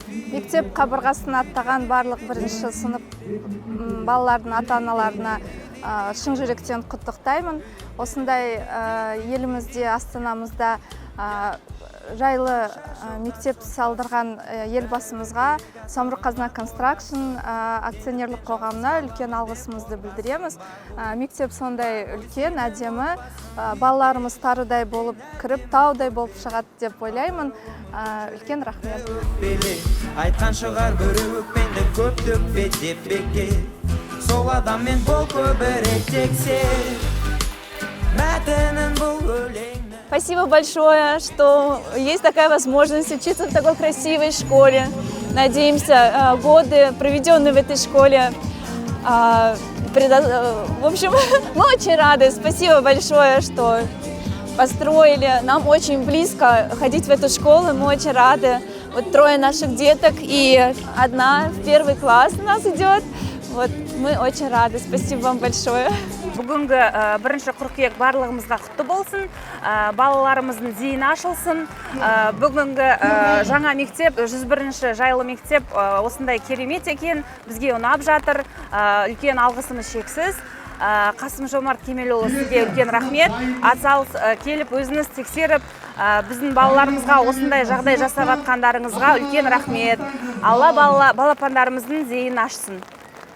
Мектеп қабырғасын аттаған барлық бірінші сынып балалардың ата-аналарына шын жүректен құттықтаймын. Осындай елімізде, Астанамызда жайлы мектеп салдырған елбасымызға, Самұрық-қазына Construction акционерлік қоғамына үлкен алғысымызды білдіреміз. Мектеп сондай үлкен, әдемі, балаларымыз тарыдай болып кіріп, таудай болып шығады деп ойлаймын. Үлкен рахмет. Айтқан шығар бір өкпенді көп төкпе деп беке. Сол адаммен бол көбірек тексе. Мәтінін бұл өлең. Спасибо большое, что есть такая возможность учиться в такой красивой школе. Надеемся, годы, проведенные в этой школе, в общем, мы очень рады. Спасибо большое, что построили. Нам очень близко ходить в эту школу, мы очень рады. Вот 3 наших деток и 1 в 1 класс у нас идет. Вот, мы очень рады. Спасибо вам большое. Бүгінгі 1 қыркүйек барлығымызға құтты болсын, балаларымыздың зейіні ашылсын. Бүгінгі жаңа мектеп, 101-ші жайлы мектеп осындай керемет екен, бізге ұнап жатыр, үлкен алғысымыз шексіз. Қасым-Жомарт Кемелұлы, сізге үлкен рахмет. Атсалыс келіп, өзіңіз тексеріп, біздің балаларымызға осындай жағдай жасап жатқандарыңызға үлкен рахмет. Алла балапандарымыздың зейінін ашсын.